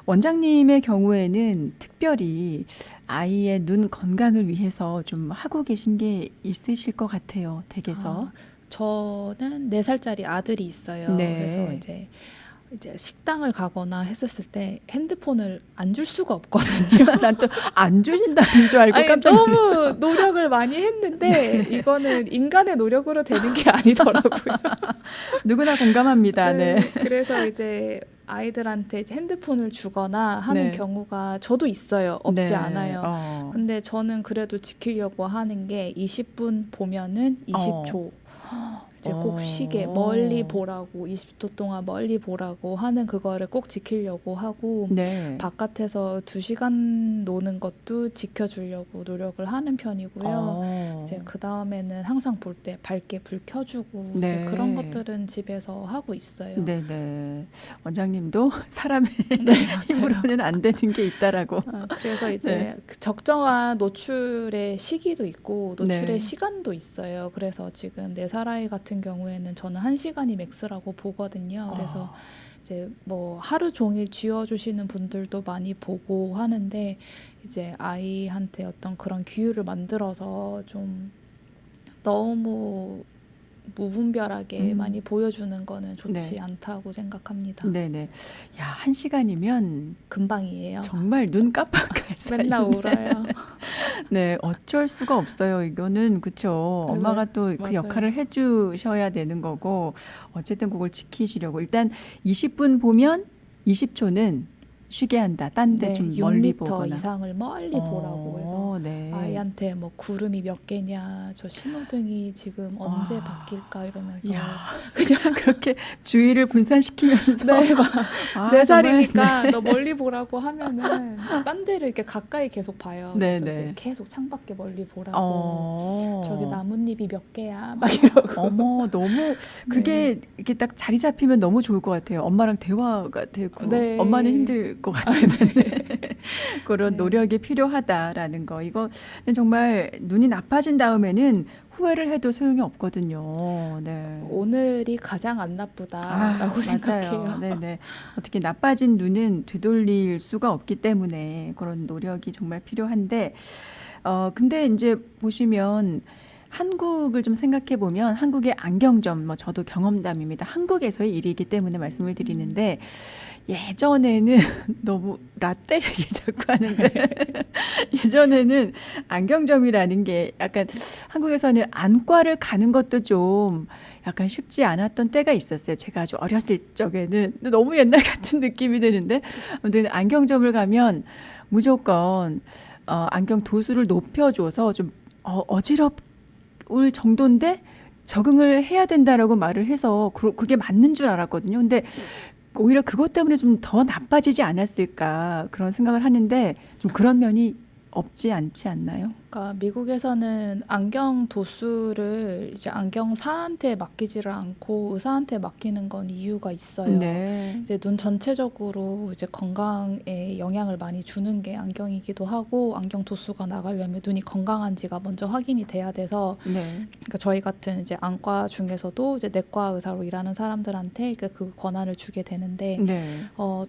원장님의 경우에는 특별히 아이의 눈 건강을 위해서 좀 하고 계신 게 있으실 것 같아요, 댁에서. 저는 4살짜리 아들이 있어요. 네. 그래서 이제 이제 식당을 가거나 했었을 때 핸드폰을 안 줄 수가 없거든요. 난 또 안 주신다는 줄 알고 아니, 깜짝 놀랐어. 너무 노력을 많이 했는데 이거는 인간의 노력으로 되는 게 아니더라고요. 누구나 공감합니다. 네. 그래서 이제 아이들한테 이제 핸드폰을 주거나 하는 네. 경우가 저도 있어요. 없지 네. 않아요. 근데 저는 그래도 지키려고 하는 게 20분 보면은 20초 이제 꼭 쉬게 멀리 보라고 20초 동안 멀리 보라고 하는 그거를 꼭 지키려고 하고 네. 바깥에서 2시간 노는 것도 지켜주려고 노력을 하는 편이고요. 이제 그 다음에는 항상 볼 때 밝게 불 켜주고 네. 이제 그런 것들은 집에서 하고 있어요. 네네. 원장님도 사람의 네, 맞아요. 힘으로는 안 되는 게 있다라고. 그래서 이제 네. 그 적정한 노출의 시기도 있고 노출의 네. 시간도 있어요. 그래서 지금 4살 아이 같은 경우에는 저는 1시간이 맥스라고 보거든요. 그래서 이제 뭐 하루 종일 쥐어주시는 분들도 많이 보고 하는데 이제 아이한테 어떤 그런 규율을 만들어서 좀 너무 무분별하게 많이 보여주는 거는 좋지 네. 않다고 생각합니다. 네네. 야, 1시간이면 금방이에요. 정말 눈 깜빡할 맨날 사이인데. 울어요. 네, 어쩔 수가 없어요. 이거는 그쵸. 네, 엄마가 또 그 맞아요. 역할을 해주셔야 되는 거고 어쨌든 그걸 지키시려고 일단 20분 보면 20초는 쉬게 한다. 딴 데 좀 멀리 6m 보거나. 이상을 멀리 보라고 해서 네. 아이한테 뭐 구름이 몇 개냐, 저 신호등이 지금 언제 와. 바뀔까 이러면서 이야, 그냥 그렇게 주의를 분산시키면서 네, 막 아, 4살이니까 너 멀리 보라고 하면은 딴 데를 이렇게 가까이 계속 봐요. 네, 그래서 네. 이제 계속 창밖에 멀리 보라고. 저기 정말 나뭇잎이 몇 개야 막 이러고. 어머, 너무 그게 이렇게 딱 자리 잡히면 너무 좋을 것 같아요. 엄마랑 대화가 되고 네. 엄마는 힘들 것 같은데 그런 네. 노력이 필요하다라는 거. 이거는 정말 눈이 나빠진 다음에는 후회를 해도 소용이 없거든요. 네. 오늘이 가장 안 나쁘다라고 생각해요. 맞아요. 네네. 어떻게 나빠진 눈은 되돌릴 수가 없기 때문에 그런 노력이 정말 필요한데, 근데 이제 보시면 한국을 좀 생각해 보면 한국의 안경점, 뭐 저도 경험담입니다. 한국에서의 일이기 때문에 말씀을 드리는데 예전에는 너무 라떼 얘기를 자꾸 하는데 예전에는 안경점이라는 게 약간 한국에서는 안과를 가는 것도 좀 약간 쉽지 않았던 때가 있었어요. 제가 아주 어렸을 적에는 너무 옛날 같은 느낌이 드는데 아무튼 안경점을 가면 무조건 안경 도수를 높여줘서 좀 어지럽을 정도인데 적응을 해야 된다라고 말을 해서 그게 맞는 줄 알았거든요. 근데 오히려 그것 때문에 좀 더 나빠지지 않았을까 그런 생각을 하는데 좀 그런 면이 없지 않지 않나요? 그러니까 미국에서는 안경 도수를 이제 안경사한테 맡기지를 않고 의사한테 맡기는 건 이유가 있어요. 네. 이제 눈 전체적으로 이제 건강에 영향을 많이 주는 게 안경이기도 하고 안경 도수가 나가려면 눈이 건강한지가 먼저 확인이 돼야 돼서 네. 그러니까 저희 같은 이제 안과 중에서도 이제 내과 의사로 일하는 사람들한테 그 권한을 주게 되는데 네.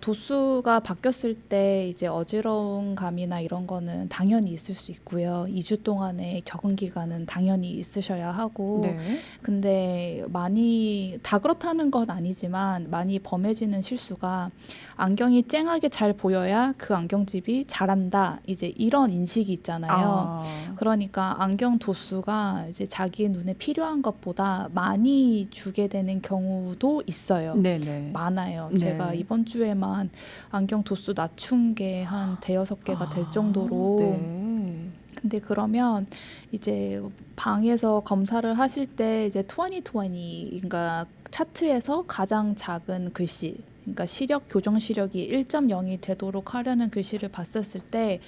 도수가 바뀌었을 때 이제 어지러운 감이나 이런 거는 당연히 있을 수 있고요. 2주 동안의 적응 기간은 당연히 있으셔야 하고 네. 근데 많이 다 그렇다는 건 아니지만 많이 범해지는 실수가 안경이 쨍하게 잘 보여야 그 안경집이 잘한다. 이제 이런 인식이 있잖아요. 그러니까 안경 도수가 이제 자기 눈에 필요한 것보다 많이 주게 되는 경우도 있어요. 네네. 많아요. 네. 제가 이번 주에만 안경 도수 낮춘 게 한 대여섯 개가 될 정도로. 네. 근데 그러면 이제 방에서 검사를 하실 때 이제 20/20, 그러니까 차트에서 가장 작은 글씨, 그러니까 시력, 교정 시력이 1.0이 되도록 하려는 글씨를 봤었을 때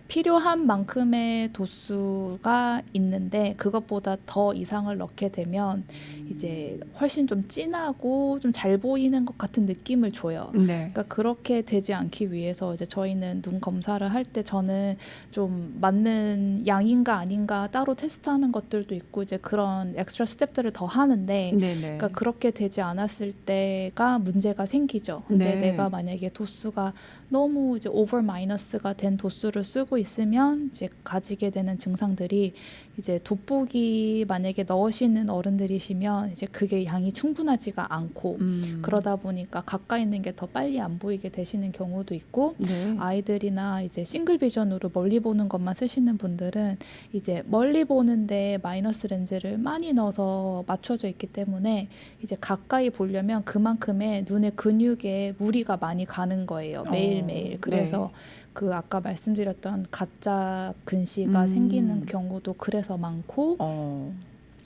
필요한 만큼의 도수가 있는데 그것보다 더 이상을 넣게 되면 이제 훨씬 좀 진하고 좀 잘 보이는 것 같은 느낌을 줘요. 네. 그러니까 그렇게 되지 않기 위해서 이제 저희는 눈 검사를 할 때 저는 좀 맞는 양인가 아닌가 따로 테스트하는 것들도 있고 이제 그런 엑스트라 스텝들을 더 하는데 네네. 그러니까 그렇게 되지 않았을 때가 문제가 생기죠. 있어요. 근데 네. 내가 만약에 도수가 너무 이제 오버 마이너스가 된 도수를 쓰고 있으면 이제 가지게 되는 증상들이 이제 돋보기 만약에 넣으시는 어른들이시면 이제 그게 양이 충분하지가 않고 그러다 보니까 가까이 있는 게 더 빨리 안 보이게 되시는 경우도 있고 네. 아이들이나 이제 싱글 비전으로 멀리 보는 것만 쓰시는 분들은 이제 멀리 보는데 마이너스 렌즈를 많이 넣어서 맞춰져 있기 때문에 이제 가까이 보려면 그만큼의 눈의 근육에 무리가 많이 가는 거예요. 매일매일. 그래서 그 아까 말씀드렸던 가짜 근시가 생기는 경우도 그래서 많고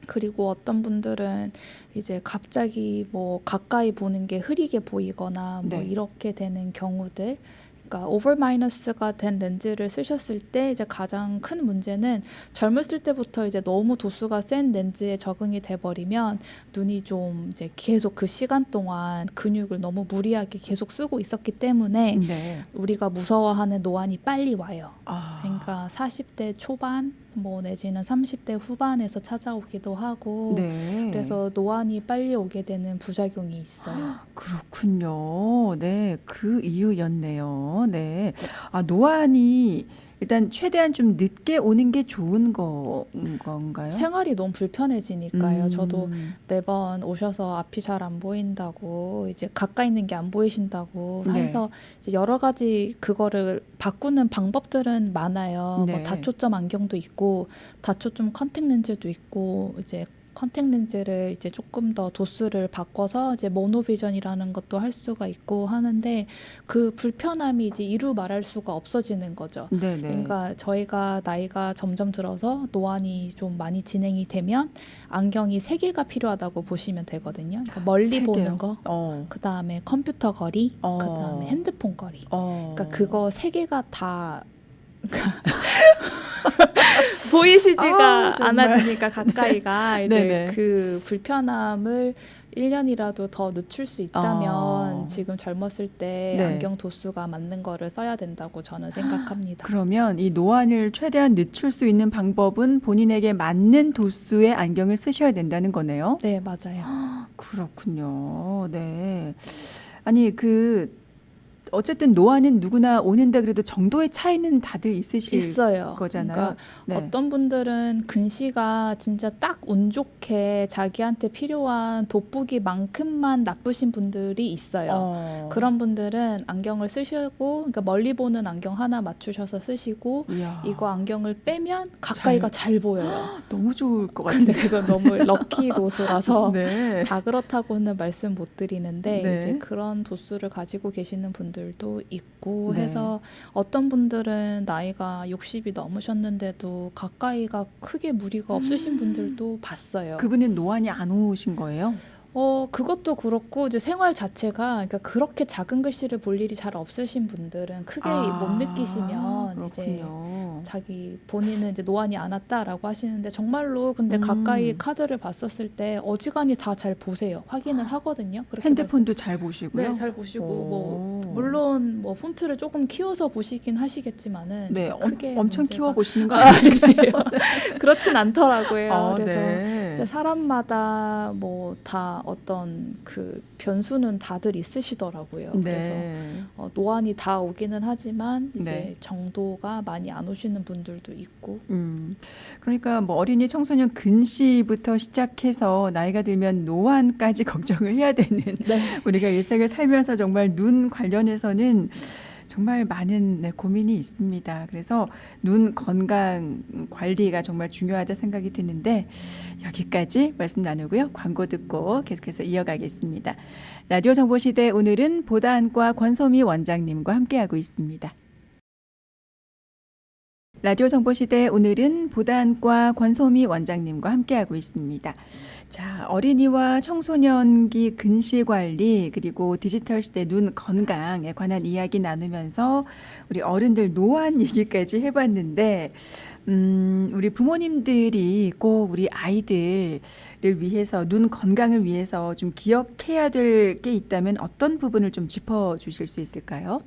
그리고 어떤 분들은 이제 갑자기 뭐 가까이 보는 게 흐리게 보이거나 뭐 네. 이렇게 되는 경우들 그러니까 오버 마이너스가 된 렌즈를 쓰셨을 때 이제 가장 큰 문제는 젊었을 때부터 이제 너무 도수가 센 렌즈에 적응이 돼 버리면 눈이 좀 이제 계속 그 시간 동안 근육을 너무 무리하게 계속 쓰고 있었기 때문에 네. 우리가 무서워하는 노안이 빨리 와요. 아. 그러니까 40대 초반 뭐 내지는 30대 후반에서 찾아오기도 하고 네. 그래서 노안이 빨리 오게 되는 부작용이 있어요. 그렇군요. 네, 그 이유였네요. 네. 아, 노안이 일단 최대한 좀 늦게 오는 게 좋은 건가요? 생활이 너무 불편해지니까요. 저도 음. 매번 오셔서 앞이 잘 안 보인다고 이제 가까이 있는 게 안 보이신다고 네. 해서 이제 여러 가지 그거를 바꾸는 방법들은 많아요. 네. 뭐 다초점 안경도 있고 다초점 컨택 렌즈도 있고 이제 컨택 렌즈를 이제 조금 더 도수를 바꿔서 이제 모노비전이라는 것도 할 수가 있고 하는데 그 불편함이 이제 이루 말할 수가 없어지는 거죠. 네네. 그러니까 저희가 나이가 점점 들어서 노안이 좀 많이 진행이 되면 안경이 3개가 필요하다고 보시면 되거든요. 그러니까 멀리 3개요? 보는 거, 그다음에 컴퓨터 거리, 그다음에 핸드폰 거리. 그러니까 그거 3개가 다 보이시지가 정말. 않아지니까 가까이가 이제 네네. 그 불편함을 1년이라도 더 늦출 수 있다면 지금 젊었을 때 네. 안경 도수가 맞는 거를 써야 된다고 저는 생각합니다. 그러면 이 노안을 최대한 늦출 수 있는 방법은 본인에게 맞는 도수의 안경을 쓰셔야 된다는 거네요. 네, 맞아요. 그렇군요. 네. 아니, 어쨌든 노안은 누구나 오는데 그래도 정도의 차이는 다들 있으실 있어요. 거잖아요. 그러니까 네. 어떤 분들은 근시가 진짜 딱 운 좋게 자기한테 필요한 돋보기만큼만 나쁘신 분들이 있어요. 그런 분들은 안경을 쓰시고, 그러니까 멀리 보는 안경 하나 맞추셔서 쓰시고, 이야, 이거 안경을 빼면 가까이가 잘 보여요. 너무 좋을 것 근데 같은데. 그건 너무 럭키 도수라서 네. 다 그렇다고는 말씀 못 드리는데 네. 이제 그런 도수를 가지고 계시는 분들도 있고 네. 해서 어떤 분들은 나이가 60이 넘으셨는데도 가까이가 크게 무리가 없으신 분들도 봤어요. 그분은 노안이 안 오신 거예요? 그것도 그렇고 이제 생활 자체가 그러니까 그렇게 작은 글씨를 볼 일이 잘 없으신 분들은 크게 못 느끼시면 이제 그렇군요. 자기 본인은 이제 노안이 안 왔다라고 하시는데 정말로 근데 가까이 카드를 봤었을 때 어지간히 다 잘 보세요. 확인을 하거든요. 그렇게 핸드폰도 잘 보시고요. 네, 잘 보시고 오. 뭐 물론 뭐 폰트를 조금 키워서 보시긴 하시겠지만은 네, 이제 크게 엄청 문제가- 키워 보시는 거 아니에요? 그렇진 않더라고요. 그래서 네. 이제 사람마다 뭐 다 어떤 그 변수는 다들 있으시더라고요. 그래서 네. 노안이 다 오기는 하지만 이제 네. 정도가 많이 안 오시는 분들도 있고. 그러니까 뭐 어린이 청소년 근시부터 시작해서 나이가 들면 노안까지 걱정을 해야 되는 우리가 일생을 살면서 정말 눈 관련해서는 정말 많은 고민이 있습니다. 그래서 눈 건강 관리가 정말 중요하다 생각이 드는데 여기까지 말씀 나누고요. 광고 듣고 계속해서 이어가겠습니다. 라디오 정보시대 오늘은 보다안과 권소미 원장님과 함께하고 있습니다. 라디오 정보시대 오늘은 보다안과 권소미 원장님과 함께하고 있습니다. 자, 어린이와 청소년기 근시 관리 그리고 디지털 시대 눈 건강에 관한 이야기 나누면서 우리 어른들 노안 얘기까지 해봤는데 우리 부모님들이 꼭 우리 아이들을 위해서 눈 건강을 위해서 좀 기억해야 될 게 있다면 어떤 부분을 좀 짚어주실 수 있을까요?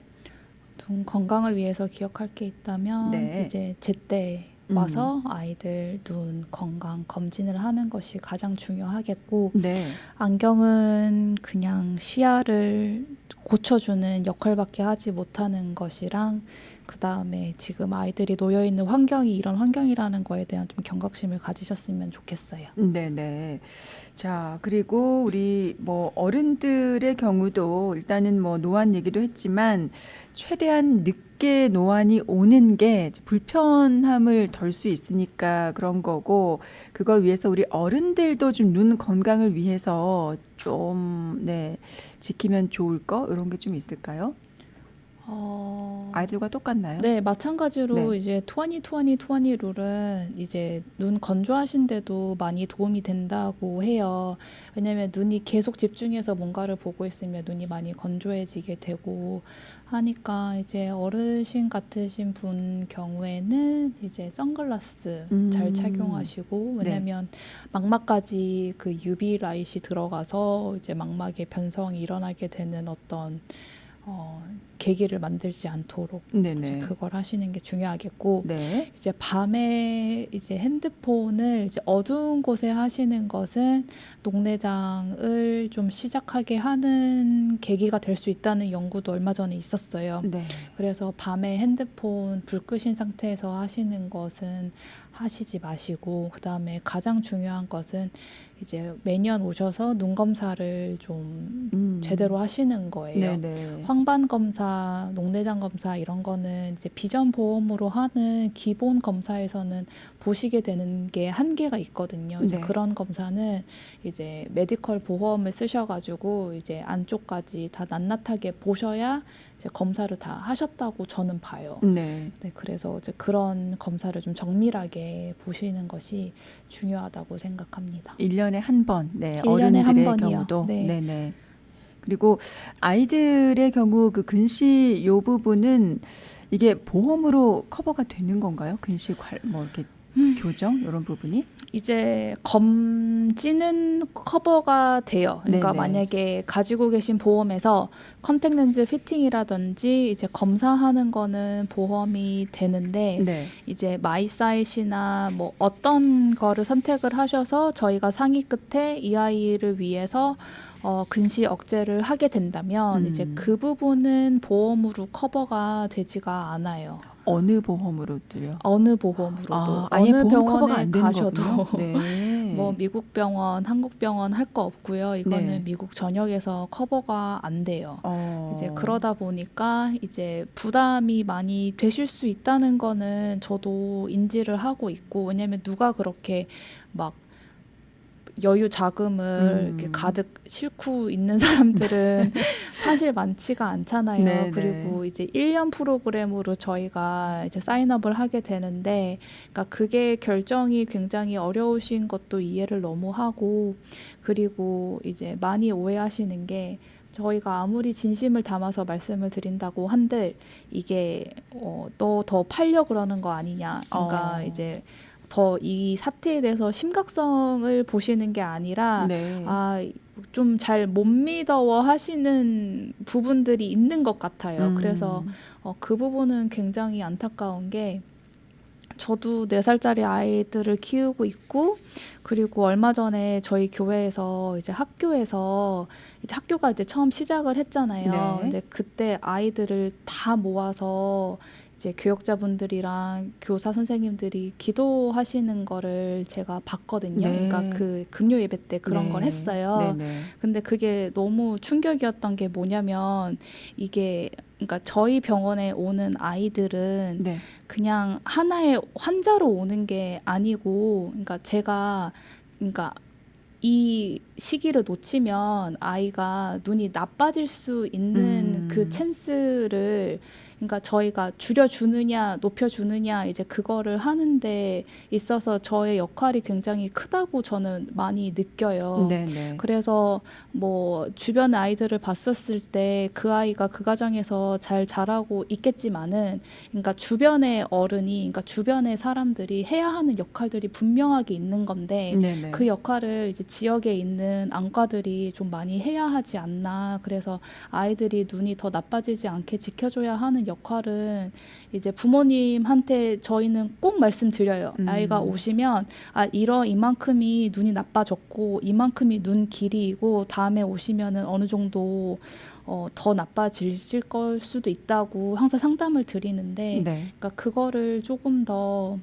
좀 건강을 위해서 기억할 게 있다면 네. 이제 제때 와서 아이들 눈 건강 검진을 하는 것이 가장 중요하겠고 네. 안경은 그냥 시야를 고쳐주는 역할밖에 하지 못하는 것이랑 그다음에 지금 아이들이 놓여 있는 환경이 이런 환경이라는 거에 대한 좀 경각심을 가지셨으면 좋겠어요. 네네. 자, 그리고 우리 뭐 어른들의 경우도 일단은 뭐 노안 얘기도 했지만 최대한 늦게 노안이 오는 게 불편함을 덜 수 있으니까 그런 거고 그걸 위해서 우리 어른들도 좀 눈 건강을 위해서 좀 네, 지키면 좋을 거 이런 게 좀 있을까요? 아이들과 똑같나요? 네, 마찬가지로 네. 이제 20-20-20 룰은 이제 눈 건조하신데도 많이 도움이 된다고 해요. 왜냐면 눈이 계속 집중해서 뭔가를 보고 있으면 눈이 많이 건조해지게 되고 하니까 이제 어르신 같으신 분 경우에는 이제 선글라스 잘 착용하시고 네. 왜냐면 망막까지 그 UV 라이트이 들어가서 이제 망막에 변성이 일어나게 되는 어떤 계기를 만들지 않도록 이제 네네. 그걸 하시는 게 중요하겠고 네. 이제 밤에 이제 핸드폰을 이제 어두운 곳에 하시는 것은 녹내장을 좀 시작하게 하는 계기가 될 수 있다는 연구도 얼마 전에 있었어요. 네. 그래서 밤에 핸드폰 불 끄신 상태에서 하시는 것은 하시지 마시고 그다음에 가장 중요한 것은 이제 매년 오셔서 눈 검사를 좀 제대로 하시는 거예요. 네네. 황반 검사, 녹내장 검사 이런 거는 이제 비전 보험으로 하는 기본 검사에서는 보시게 되는 게 한계가 있거든요. 이제 네. 그런 검사는 이제 메디컬 보험을 쓰셔가지고 이제 안쪽까지 다 낱낱하게 보셔야 이제 검사를 다 하셨다고 저는 봐요. 네. 네, 그래서 이제 그런 검사를 좀 정밀하게 보시는 것이 중요하다고 생각합니다. 1년에 한 번. 네. 1년에 한 어른들의 번이요. 경우도. 네. 네네. 그리고 아이들의 경우 그 근시 요 부분은 이게 보험으로 커버가 되는 건가요? 근시 뭐 이렇게 교정 이런 부분이? 이제 검진은 커버가 돼요. 그러니까 네네. 만약에 가지고 계신 보험에서 컨택렌즈 피팅이라든지 이제 검사하는 거는 보험이 되는데 네. 이제 마이사이트나 뭐 어떤 거를 선택을 하셔서 저희가 상의 끝에 이 아이를 위해서 근시 억제를 하게 된다면 이제 그 부분은 보험으로 커버가 되지가 않아요. 어느 보험으로도요? 어느 보험으로도 아예 어느 보험 커버가 병원에 안 되는 가셔도 거군요. 네. 뭐 미국 병원, 한국 병원 할 거 없고요. 이거는 네. 미국 전역에서 커버가 안 돼요. 이제 어. 그러다 보니까 이제 부담이 많이 되실 수 있다는 거는 저도 인지를 하고 있고 왜냐면 누가 그렇게 막 여유 자금을 이렇게 가득 싣고 있는 사람들은 사실 많지가 않잖아요. 네네. 그리고 이제 1년 프로그램으로 저희가 이제 사인업을 하게 되는데, 그러니까 그게 결정이 굉장히 어려우신 것도 이해를 너무 하고, 그리고 이제 많이 오해하시는 게 저희가 아무리 진심을 담아서 말씀을 드린다고 한들 이게 너 더 팔려 그러는 거 아니냐. 그러니까 이제 더 이 사태에 대해서 심각성을 보시는 게 아니라 네. 좀 잘 못 믿어워 하시는 부분들이 있는 것 같아요. 그래서 그 부분은 굉장히 안타까운 게 저도 4살짜리 아이들을 키우고 있고 그리고 얼마 전에 저희 교회에서 이제 학교에서 이제 학교가 이제 처음 시작을 했잖아요. 네. 근데 그때 아이들을 다 모아서 이제 교역자분들이랑 교사 선생님들이 기도하시는 거를 제가 봤거든요. 네. 그러니까 그 금요 예배 때 그런 네. 걸 했어요. 네네. 근데 그게 너무 충격이었던 게 뭐냐면 이게 그러니까 저희 병원에 오는 아이들은 네. 그냥 하나의 환자로 오는 게 아니고 그러니까 제가 그러니까 이 시기를 놓치면 아이가 눈이 나빠질 수 있는 그 찬스를 그러니까 저희가 줄여주느냐 높여주느냐 이제 그거를 하는데 있어서 저의 역할이 굉장히 크다고 저는 많이 느껴요. 네네. 그래서 뭐 주변 아이들을 봤었을 때 그 아이가 그 가정에서 잘 자라고 있겠지만은 그러니까 주변의 어른이 그러니까 주변의 사람들이 해야 하는 역할들이 분명하게 있는 건데 네네. 그 역할을 이제 지역에 있는 안과들이 좀 많이 해야 하지 않나. 그래서 아이들이 눈이 더 나빠지지 않게 지켜줘야 하는 역할은 이제 부모님한테 저희는 꼭 말씀드려요. 아이가 오시면 이만큼이 눈이 나빠졌고 이만큼이 눈 길이이고 다음에 오시면은 어느 정도 더 나빠질 걸 수도 있다고 항상 상담을 드리는데 네. 그러니까 그거를 조금 더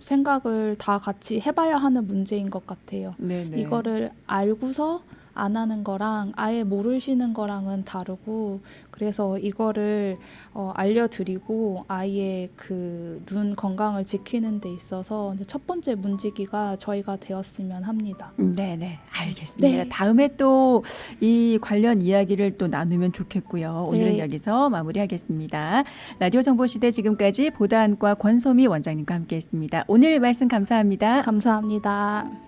생각을 다 같이 해봐야 하는 문제인 것 같아요. 네네. 이거를 알고서 안 하는 거랑 아예 모르시는 거랑은 다르고 그래서 이거를 알려드리고 아이의 그 눈 건강을 지키는 데 있어서 이제 첫 번째 문지기가 저희가 되었으면 합니다. 네네, 알겠습니다. 네. 다음에 또 이 관련 이야기를 또 나누면 좋겠고요. 오늘은 네. 여기서 마무리하겠습니다. 라디오 정보시대 지금까지 보다안과 권소미 원장님과 함께했습니다. 오늘 말씀 감사합니다. 감사합니다.